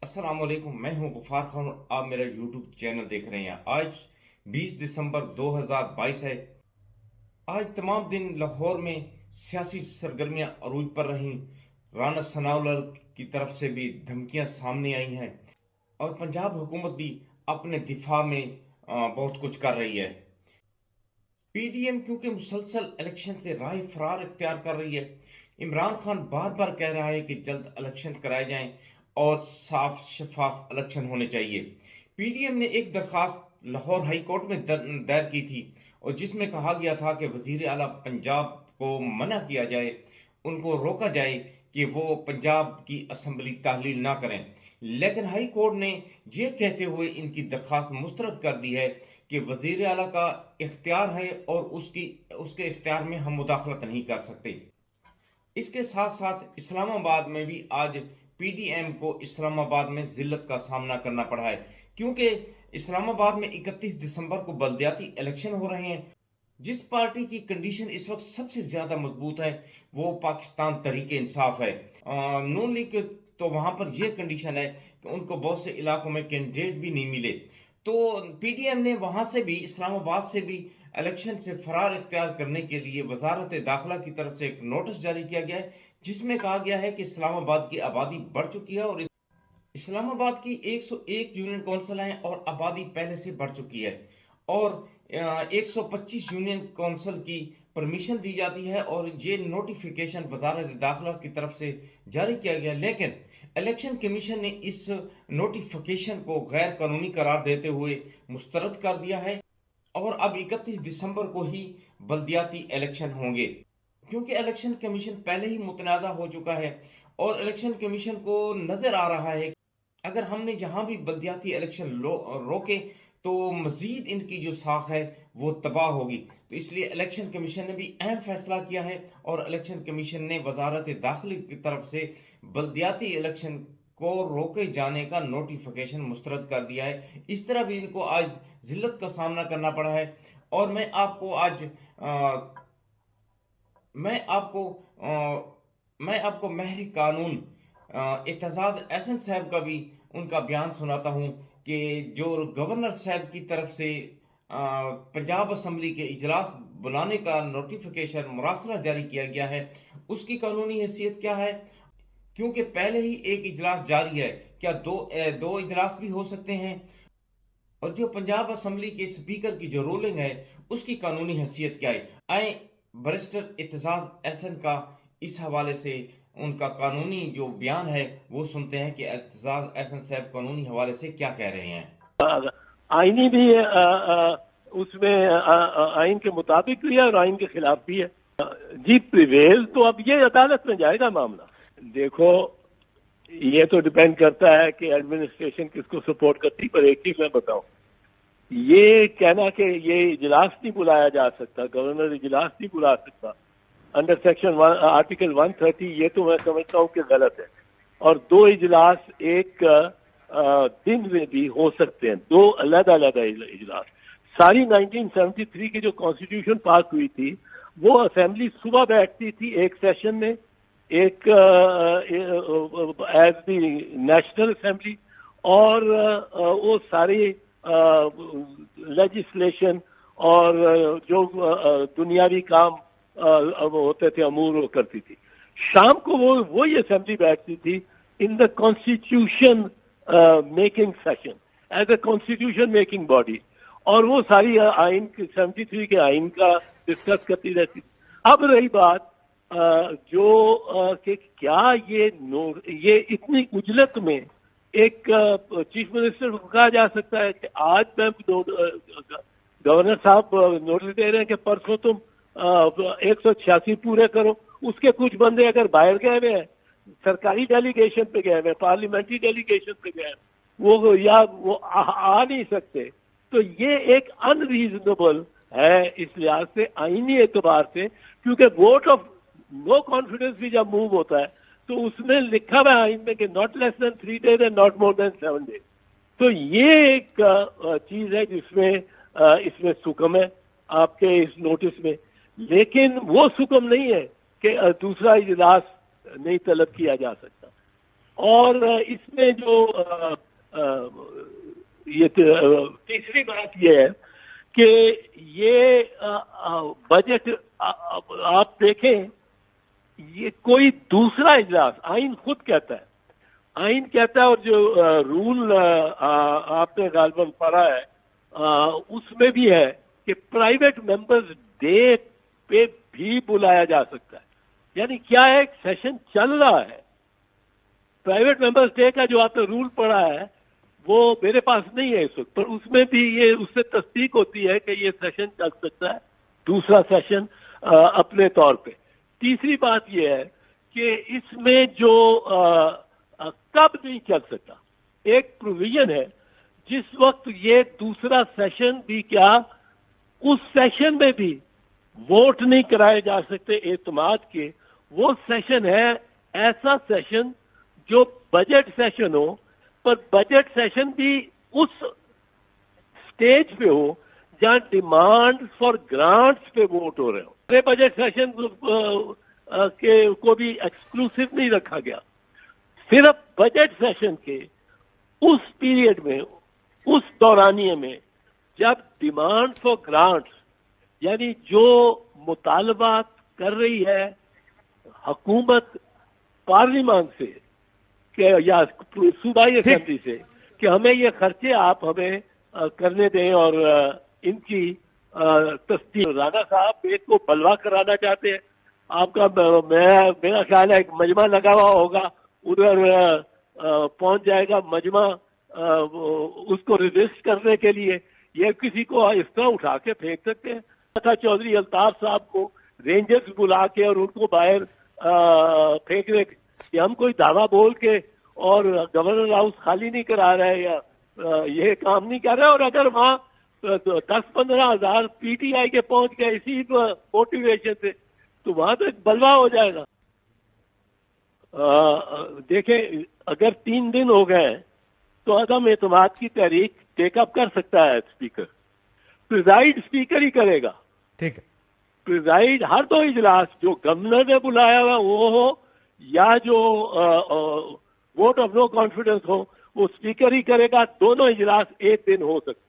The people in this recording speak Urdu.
السلام علیکم، میں ہوں غفار خان اور آپ میرا یوٹیوب چینل دیکھ رہے ہیں۔ آج 20 دسمبر 2022 ہے۔ آج تمام دن لاہور میں سیاسی سرگرمیاں عروج پر رہیں۔ رانا ثناءاللہ کی طرف سے بھی دھمکیاں سامنے آئی ہیں اور پنجاب حکومت بھی اپنے دفاع میں بہت کچھ کر رہی ہے۔ پی ڈی ایم کیونکہ مسلسل الیکشن سے راہ فرار اختیار کر رہی ہے۔ عمران خان بار بار کہہ رہا ہے کہ جلد الیکشن کرائے جائیں اور صاف شفاف الیکشن ہونے چاہیے۔ پی ڈی ایم نے ایک درخواست لاہور ہائی کورٹ میں دائر کی تھی اور جس میں کہا گیا تھا کہ وزیر اعلیٰ پنجاب کو منع کیا جائے، ان کو روکا جائے کہ وہ پنجاب کی اسمبلی تحلیل نہ کریں، لیکن ہائی کورٹ نے یہ کہتے ہوئے ان کی درخواست مسترد کر دی ہے کہ وزیر اعلیٰ کا اختیار ہے اور اس کے اختیار میں ہم مداخلت نہیں کر سکتے۔ اس کے ساتھ ساتھ اسلام آباد میں بھی آج پی ڈی ایم کو اسلام آباد میں ذلت کا سامنا کرنا پڑا ہے، کیونکہ اسلام آباد میں 31 دسمبر کو بلدیاتی الیکشن ہو رہے ہیں۔ جس پارٹی کی کنڈیشن اس وقت سب سے زیادہ مضبوط ہے وہ پاکستان تحریک انصاف ہے۔ نون لیگ تو وہاں پر یہ کنڈیشن ہے کہ ان کو بہت سے علاقوں میں کینڈیڈیٹ بھی نہیں ملے، تو پی ڈی ایم نے وہاں سے بھی، اسلام آباد سے بھی الیکشن سے فرار اختیار کرنے کے لیے وزارت داخلہ کی طرف سے ایک نوٹس جاری کیا گیا ہے، جس میں کہا گیا ہے کہ اسلام آباد کی آبادی بڑھ چکی ہے اور اسلام آباد کی 101 یونین کونسل ہیں اور آبادی پہلے سے بڑھ چکی ہے، اور 125 یونین کونسل کی پرمیشن دی جاتی ہے اور یہ نوٹیفیکیشن وزارت داخلہ کی طرف سے جاری کیا گیا، لیکن الیکشن کمیشن نے اس نوٹیفیکیشن کو غیر قانونی قرار دیتے ہوئے مسترد کر دیا ہے اور اب 31 دسمبر کو ہی بلدیاتی الیکشن ہوں گے، کیونکہ الیکشن کمیشن پہلے ہی متنازع ہو چکا ہے اور الیکشن کمیشن کو نظر آ رہا ہے اگر ہم نے جہاں بھی بلدیاتی الیکشن روکے تو مزید ان کی جو ساکھ ہے وہ تباہ ہوگی، تو اس لیے الیکشن کمیشن نے بھی اہم فیصلہ کیا ہے اور الیکشن کمیشن نے وزارت داخلہ کی طرف سے بلدیاتی الیکشن کو روکے جانے کا نوٹیفیکیشن مسترد کر دیا ہے۔ اس طرح بھی ان کو آج ذلت کا سامنا کرنا پڑا ہے، اور میں آپ کو آج میں آپ کو میں آپ کو ماہر قانون اعتزاز احسن صاحب کا بھی ان کا بیان سناتا ہوں کہ جو گورنر صاحب کی طرف سے پنجاب اسمبلی کے اجلاس بلانے کا نوٹیفیکیشن مراسلہ جاری کیا گیا ہے، اس کی قانونی حیثیت کیا ہے، کیونکہ پہلے ہی ایک اجلاس جاری ہے، کیا دو اجلاس بھی ہو سکتے ہیں، اور جو پنجاب اسمبلی کے سپیکر کی جو رولنگ ہے اس کی قانونی حیثیت کیا ہے۔ آئیں برسٹر اعتزاز احسن کا اس حوالے سے ان کا قانونی جو بیان ہے وہ سنتے ہیں کہ اعتزاز احسن صاحب قانونی حوالے سے کیا کہہ رہے ہیں۔ آئینی بھی اس میں آئین کے مطابق بھی ہے اور آئین کے خلاف بھی ہے۔ جی پریویل تو اب یہ عدالت میں جائے گا معاملہ۔ دیکھو یہ تو ڈیپینڈ کرتا ہے کہ ایڈمنسٹریشن کس کو سپورٹ کرتی، پر ایک چیز میں بتاؤں، یہ کہنا کہ یہ اجلاس نہیں بلایا جا سکتا، گورنر اجلاس نہیں بلا سکتا انڈر سیکشن آرٹیکل 130، یہ تو میں سمجھتا ہوں کہ غلط ہے۔ اور دو اجلاس ایک دن میں بھی ہو سکتے ہیں، دو علیحدہ علیحدہ اجلاس۔ ساری 1973 کی جو کانسٹیٹیوشن پاس ہوئی تھی وہ اسمبلی صبح بیٹھتی تھی ایک سیشن میں، ایک ایز دی نیشنل اسمبلی، اور وہ ساری لیجسلیشن اور جو دنیاوی کام ہوتے تھے امور وہ کرتی تھی۔ شام کو وہی اسمبلی بیٹھتی تھی in the constitution making session as a constitution making body, اور وہ ساری آئین 73 کے آئین کا ڈسکس کرتی رہتی تھی۔ اب رہی بات جو کہ کیا یہ اتنی اجلت میں ایک چیف منسٹر کو کہا جا سکتا ہے کہ آج میں گورنر صاحب نوٹس دے رہے ہیں کہ پرسوں تم 186 پورے کرو، اس کے کچھ بندے اگر باہر گئے ہوئے ہیں، سرکاری ڈیلیگیشن پہ گئے ہوئے، پارلیمنٹری ڈیلیگیشن پہ گئے، وہ آ نہیں سکتے، تو یہ ایک ان ریزنیبل ہے اس لحاظ سے، آئینی اعتبار سے، کیونکہ ووٹ آف نو کانفیڈنس بھی جب موو ہوتا ہے تو اس میں لکھا ہوا ہے آئین میں کہ not less than 3 days and not more than 7 days۔ تو یہ ایک چیز ہے جس میں اس میں سکم ہے آپ کے اس نوٹس میں، لیکن وہ سکم نہیں ہے کہ دوسرا اجلاس نہیں طلب کیا جا سکتا۔ اور اس میں جو یہ تیسری بات یہ ہے کہ یہ بجٹ آپ دیکھیں، یہ کوئی دوسرا اجلاس، آئین خود کہتا ہے، آئین کہتا ہے، اور جو رول آپ نے غالباً پڑھا ہے اس میں بھی ہے کہ پرائیویٹ ممبرز ڈے پہ بھی بلایا جا سکتا ہے. یعنی کیا ہے، ایک سیشن چل رہا ہے، پرائیویٹ ممبرز ڈے کا جو آپ نے رول پڑھا ہے وہ میرے پاس نہیں ہے اس وقت، پر اس میں بھی یہ اس سے تصدیق ہوتی ہے کہ یہ سیشن چل سکتا ہے، دوسرا سیشن اپنے طور پہ. تیسری بات یہ ہے کہ اس میں جو کب نہیں چل سکتا، ایک پروویژن ہے جس وقت یہ دوسرا سیشن بھی کیا، اس سیشن میں بھی ووٹ نہیں کرائے جا سکتے اعتماد کے. وہ سیشن ہے ایسا سیشن جو بجٹ سیشن ہو، پر بجٹ سیشن بھی اس سٹیج پہ ہو جہاں ڈیمانڈ فار گرانٹس پہ ووٹ ہو رہے ہو. بجٹ سیشن کو بھی ایکسکلوسیو نہیں رکھا گیا، صرف بجٹ سیشن کے اس پیریڈ میں، اس دورانیے میں جب ڈیمانڈ فار گرانٹس، یعنی جو مطالبات کر رہی ہے حکومت پارلیمان سے کہ یا صوبائی اسمبلی سے کہ ہمیں یہ خرچے آپ ہمیں کرنے دیں، اور ان کی تصدیق. رانا صاحب ایک کو بلوا کرانا چاہتے ہیں، آپ کا میرا خیال ہے ایک مجمع لگا ہوا ہوگا، ادھر پہنچ جائے گا مجمع اس کو ریزسٹ کرنے کے لیے. یہ کسی کو اس طرح اٹھا کے پھینک سکتے ہیں. چودھری الطاف صاحب کو رینجرز بلا کے اور ان کو باہر پھینکنے کہ ہم کوئی دعویٰ بول کے اور گورنر ہاؤس خالی نہیں کرا رہے یا یہ کام نہیں کر رہے. اور اگر وہاں 10-15 ہزار پی ٹی آئی کے پہنچ گئے اسی موٹیویشن سے تو وہاں تو ایک بلوا ہو جائے گا. دیکھیں اگر 3 دن ہو گئے تو عدم اعتماد کی تحریک ٹیک اپ کر سکتا ہے اسپیکر، پریزائڈ اسپیکر ہی کرے گا. ٹھیک ہے، پریزائڈ ہر 2 اجلاس جو گورنر نے بلایا ہوا وہ ہو یا جو ووٹ آف نو کانفیڈنس ہو وہ اسپیکر ہی کرے گا. دونوں اجلاس ایک دن ہو سکتے.